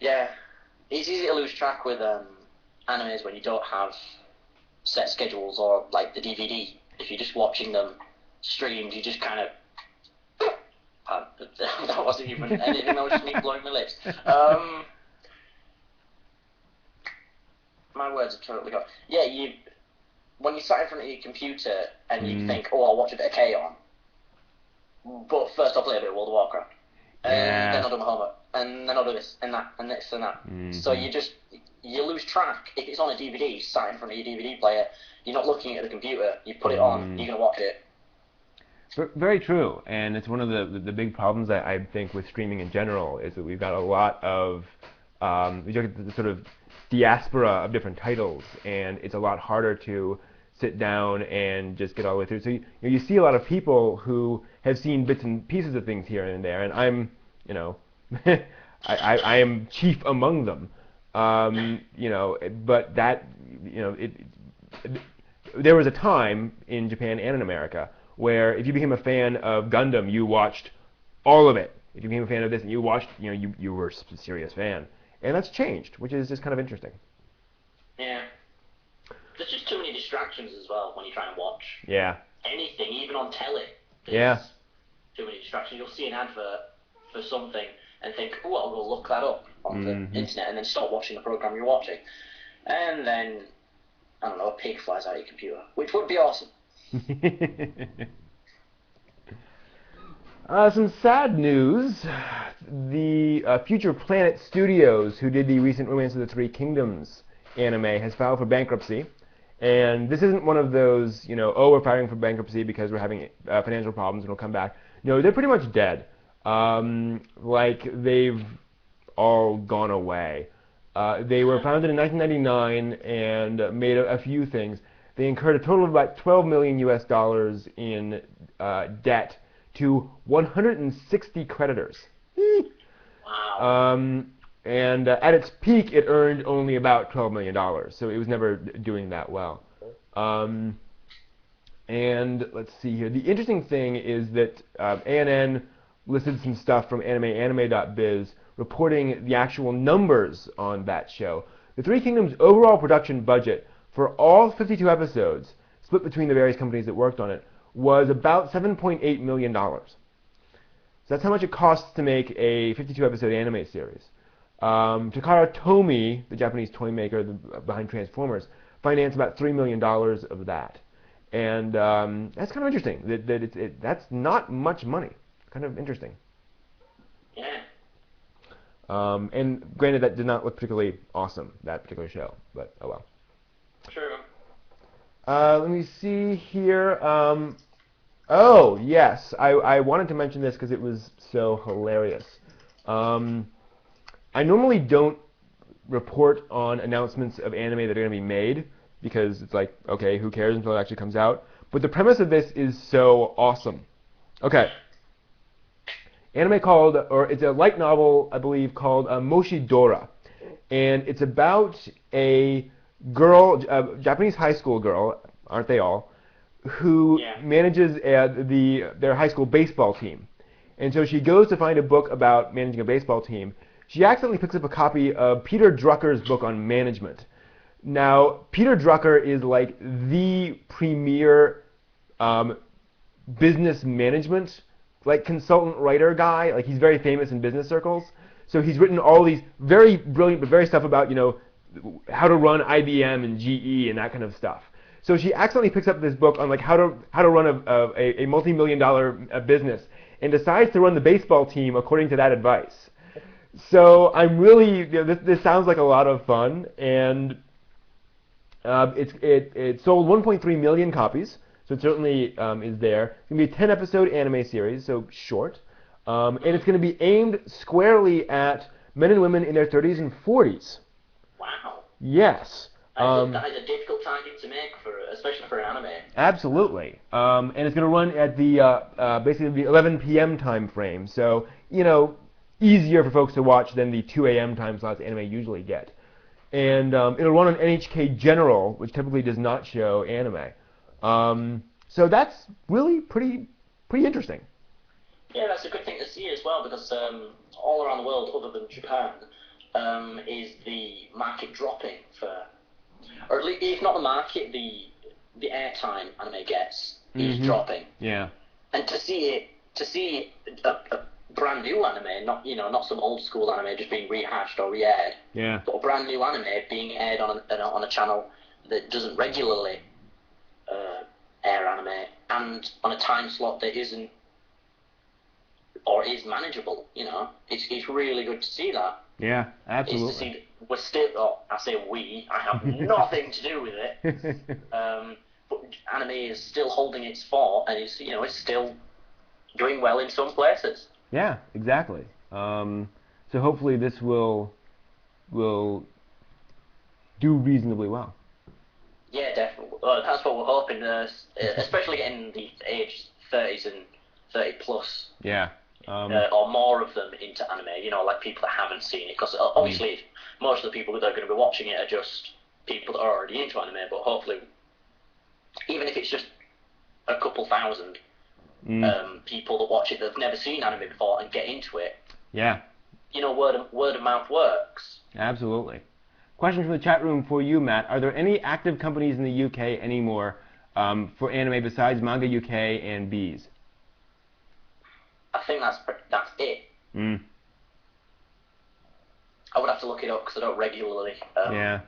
Yeah, it's easy to lose track with animes when you don't have set schedules or like the DVD. If you're just watching them streamed, you just kind of. That wasn't even anything. That was just me blowing my lips. My words are totally gone. Yeah, when you sat in front of your computer and you think, oh, I'll watch a bit of K-On, but first I'll play a bit of World of Warcraft, and then I'll do my homework, and then I'll do this and that and this and that. So you lose track. If it's on a DVD, sat in front of your DVD player, you're not looking at the computer. You put it on, you're gonna watch it. Very true, and it's one of the big problems I think with streaming in general is that we've got a lot of we look at the sort of diaspora of different titles, and it's a lot harder to sit down and just get all the way through. So you see a lot of people who have seen bits and pieces of things here and there, and I'm, I am chief among them. But that, there was a time in Japan and in America where if you became a fan of Gundam, you watched all of it. If you became a fan of this, and you watched, you were a serious fan. And that's changed, which is just kind of interesting. Yeah. There's just too many distractions as well when you try and watch anything, even on telly. There's too many distractions. You'll see an advert for something and think, oh, I'll go look that up on the internet, and then stop watching the program you're watching. And then, I don't know, a pig flies out of your computer, which would be awesome. Some sad news. The Future Planet Studios, who did the recent Romance of the Three Kingdoms anime, has filed for bankruptcy. And this isn't one of those, we're filing for bankruptcy because we're having financial problems and we'll come back. No, they're pretty much dead. They've all gone away. They were founded in 1999 and made a few things. They incurred a total of about $12 million US in debt to 160 creditors. Wow. And at its peak, it earned only about $12 million, so it was never doing that well. And let's see here. The interesting thing is that ANN listed some stuff from anime.biz reporting the actual numbers on that show. The Three Kingdoms' overall production budget for all 52 episodes, split between the various companies that worked on it, was about $7.8 million. So that's how much it costs to make a 52-episode anime series. Takara Tomy, the Japanese toy maker behind Transformers, financed about $3 million of that. And that's kind of interesting. That's not much money. Kind of interesting. Yeah. And granted, that did not look particularly awesome, that particular show, but oh well. True. Let me see here. Oh, yes. I wanted to mention this because it was so hilarious. I normally don't report on announcements of anime that are going to be made because it's like, okay, who cares until it actually comes out. But the premise of this is so awesome. Okay. Anime called, or it's a light novel, I believe, called Moshidora. And it's about a girl, a Japanese high school girl, aren't they all, who manages their high school baseball team. And so she goes to find a book about managing a baseball team. She accidentally picks up a copy of Peter Drucker's book on management. Now, Peter Drucker is like the premier business management consultant writer guy. Like, he's very famous in business circles. So he's written all these very brilliant but very stuff about, how to run IBM and GE and that kind of stuff. So she accidentally picks up this book on how to run a multi-million-dollar business and decides to run the baseball team according to that advice. So I'm really, this sounds like a lot of fun, and it sold 1.3 million copies, so it certainly is there. It's going to be a 10-episode anime series, so short, and it's going to be aimed squarely at men and women in their 30s and 40s. Wow. Yes. That is a difficult target to make, especially for an anime. Absolutely. And it's going to run at the basically the 11 p.m. time frame, so easier for folks to watch than the 2 a.m. time slots anime usually get. And it'll run on NHK General, which typically does not show anime. So that's really pretty interesting. Yeah, that's a good thing to see as well, because all around the world, other than Japan, is the market dropping for, or at least if not the market, the airtime anime gets is dropping. Yeah. And to see a brand new anime, not some old school anime just being rehashed or re-aired, Yeah. but a brand new anime being aired on a channel that doesn't regularly air anime and on a time slot that isn't or is manageable. It's really good to see that. Yeah, absolutely. It's to see that we're still. Oh, I say we. I have nothing to do with it. But anime is still holding its fort, and it's still doing well in some places. Yeah, exactly. So hopefully this will do reasonably well. Yeah, definitely. That's what we're hoping, especially in the age 30s and 30 plus. Yeah. Or more of them into anime, like people that haven't seen it. Because obviously, most of the people that are going to be watching it are just people that are already into anime, but hopefully, even if it's just a couple thousand people that watch it that have never seen anime before and get into it. Yeah. Word of mouth works. Absolutely. Question from the chat room for you, Matt. Are there any active companies in the UK anymore for anime besides Manga UK and Bees? I think that's it. I would have to look it up because I don't regularly. Yeah.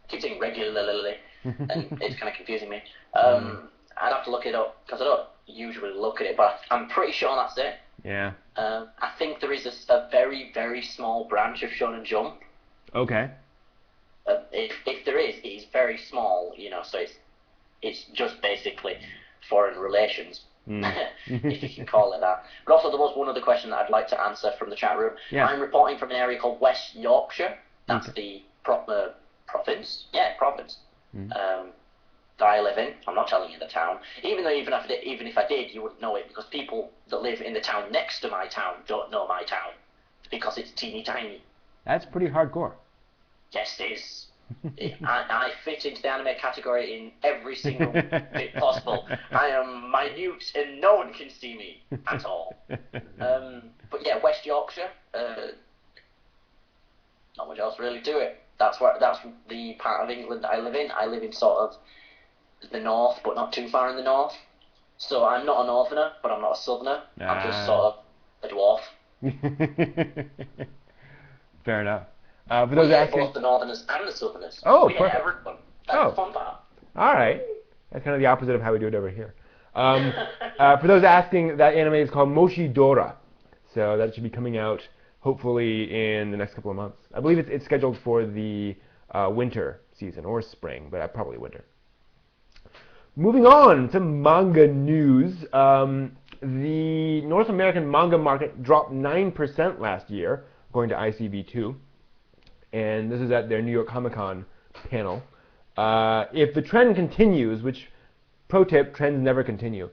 I keep saying regularly, and it's kind of confusing me. I'd have to look it up because I don't usually look at it, but I'm pretty sure that's it. Yeah. I think there is a very, very small branch of Shonen Jump. Okay. If there is, it's very small, so it's just basically foreign relations, if you can call it that. But also there was one other question that I'd like to answer from the chat room. Yeah. I'm reporting from an area called West Yorkshire. That's the province. Yeah, province. That I live in. I'm not telling you the town. Even if I did, you wouldn't know it because people that live in the town next to my town don't know my town because it's teeny tiny. That's pretty hardcore. Yes, it is. I fit into the anime category in every single bit possible. I am minute and no one can see me at all. But yeah, West Yorkshire. Not much else really to it. That's the part of England that I live in. I live in sort of the north, but not too far in the north. So I'm not a northerner, but I'm not a southerner. I'm just sort of a dwarf. Fair enough. For those asking, both the northerners and the southerners. Oh, perfect. Everyone. That's the fun part. All right. That's kind of the opposite of how we do it over here. For those asking, that anime is called Moshi Dora. So that should be coming out hopefully in the next couple of months. I believe it's scheduled for the winter season or spring, but probably winter. Moving on to manga news. The North American manga market dropped 9% last year, according to ICV2. And this is at their New York Comic-Con panel. If the trend continues, which, pro tip, trends never continue.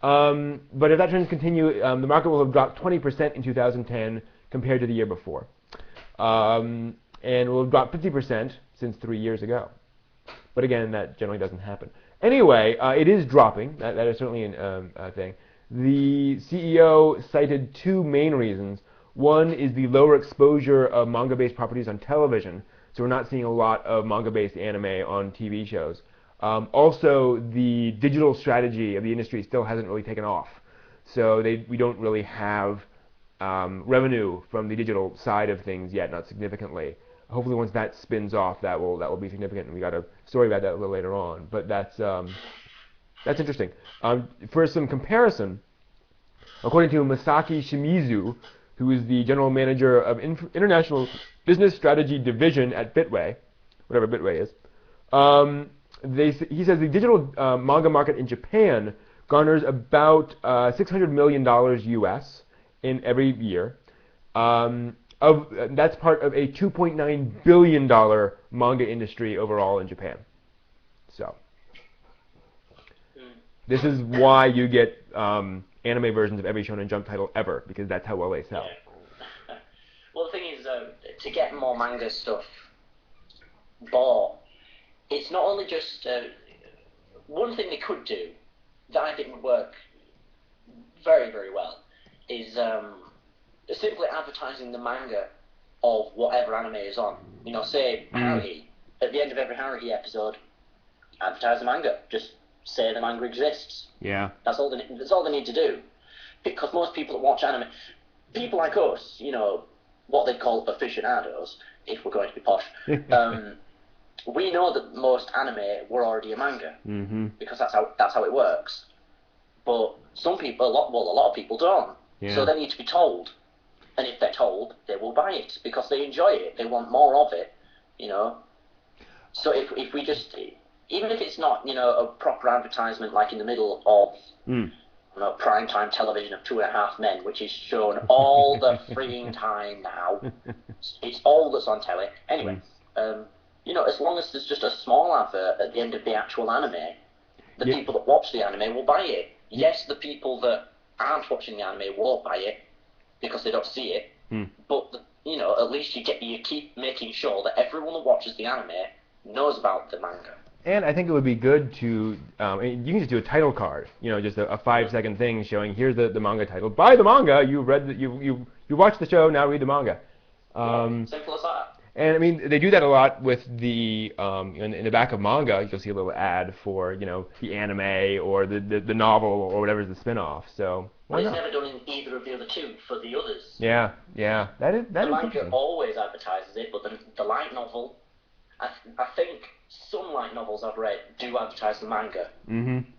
But if that trend continues, the market will have dropped 20% in 2010 compared to the year before. And will have dropped 50% since 3 years ago. But again, that generally doesn't happen. Anyway, it is dropping. That is certainly a thing. The CEO cited two main reasons. One is the lower exposure of manga-based properties on television, so we're not seeing a lot of manga-based anime on TV shows. Also, the digital strategy of the industry still hasn't really taken off, so we don't really have revenue from the digital side of things yet, not significantly. Hopefully, once that spins off, that will be significant, and we got a story about that a little later on. But that's interesting. For some comparison, according to Masaki Shimizu, who is the general manager of International Business Strategy Division at Bitway, whatever Bitway is. He says the digital manga market in Japan garners about $600 million US in every year. That's part of a $2.9 billion manga industry overall in Japan. So this is why you get anime versions of every Shonen Jump title ever, because that's how well they sell. Yeah. Well, the thing is, to get more manga stuff bought, it's not only just one thing they could do that I think would work very, very well is simply advertising the manga of whatever anime is on. You know, say Haruhi. At the end of every Haruhi episode, advertise the manga. Just say the manga exists. Yeah. That's all they need to do. Because most people that watch anime, people like us, you know, what they call aficionados, if we're going to be posh, we know that most anime were already a manga. Because that's how it works. But some people, a lot of people don't. Yeah. So they need to be told. And if they're told, they will buy it because they enjoy it. They want more of it, you know. So if we just, even if it's not, you know, a proper advertisement like in the middle of you know, primetime television of 2.5 Men, which is shown all the freaking time now. It's all that's on telly. Anyway, you know, as long as there's just a small advert at the end of the actual anime, the people that watch the anime will buy it. Yes, the people that aren't watching the anime won't buy it because they don't see it. But you know, at least you keep making sure that everyone that watches the anime knows about the manga. And I think it would be good to, you can just do a title card, you know, just a 5-second thing showing here's the manga title. Buy the manga. You read you watched the show. Now read the manga. Simple as that. And I mean, they do that a lot with the in the back of manga. You'll see a little ad for, you know, the anime or the novel or whatever's the spin-off. So why not? It's never done in either of the other two for the others. Yeah, that is the manga always advertises it, but the light novel, I think some light novels I've read do advertise the manga.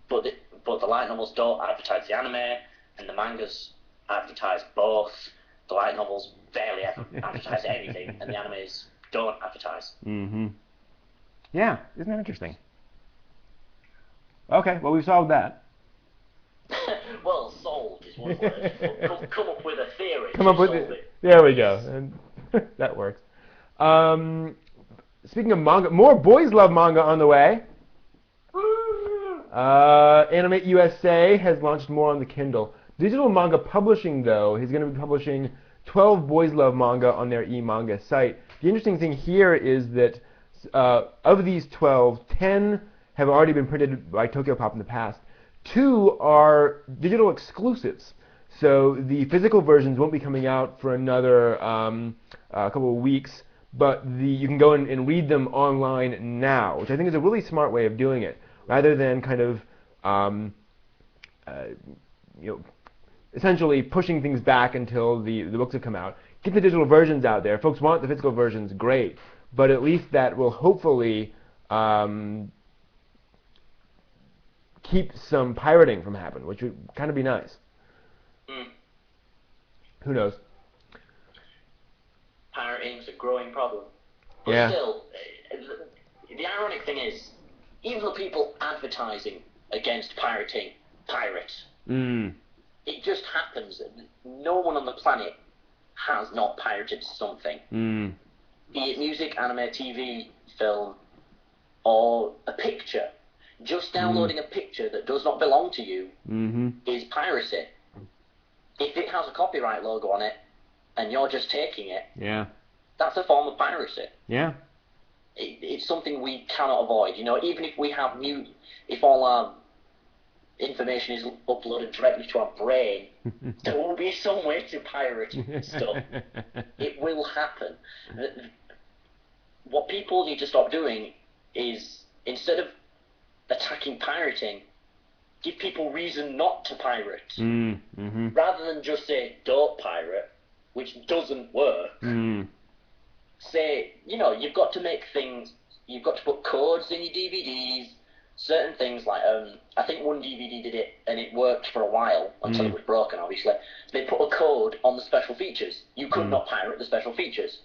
But the light novels don't advertise the anime, and the mangas advertise both. The light novels barely advertise anything, and the animes don't advertise. Yeah, isn't that interesting? Okay, well, we've solved that. Well, solved is one word. Come up with a theory. Come up with it. There we go. And that works. Speaking of manga, more Boys Love manga on the way. Animate USA has launched more on the Kindle. Digital Manga Publishing, though, is going to be publishing 12 Boys Love manga on their e-manga site. The interesting thing here is that of these 12, 10 have already been printed by Tokyopop in the past. 2 are digital exclusives. So the physical versions won't be coming out for another couple of weeks, but you can go and read them online now, which I think is a really smart way of doing it, rather than kind of you know, essentially pushing things back until the books have come out. Get the digital versions out there. If folks want the physical versions, great, but at least that will hopefully keep some pirating from happening, which would kind of be nice. Who knows? Pirating's a growing problem. But still, the ironic thing is, even the people advertising against pirating pirate, it just happens that no one on the planet has not pirated something. Be it music, anime, TV, film, or a picture. Just downloading a picture that does not belong to you is piracy. If it has a copyright logo on it, and you're just taking it, that's a form of piracy. It's something we cannot avoid. You know, even if we have if all our information is uploaded directly to our brain, there will be some way to pirate stuff. It will happen. What people need to stop doing is, instead of attacking pirating, give people reason not to pirate. Rather than just say, don't pirate, which doesn't work. Say, you know, you've got to make things, you've got to put codes in your DVDs, certain things like, I think one DVD did it, and it worked for a while, until it was broken, obviously. They put a code on the special features. You could not pirate the special features.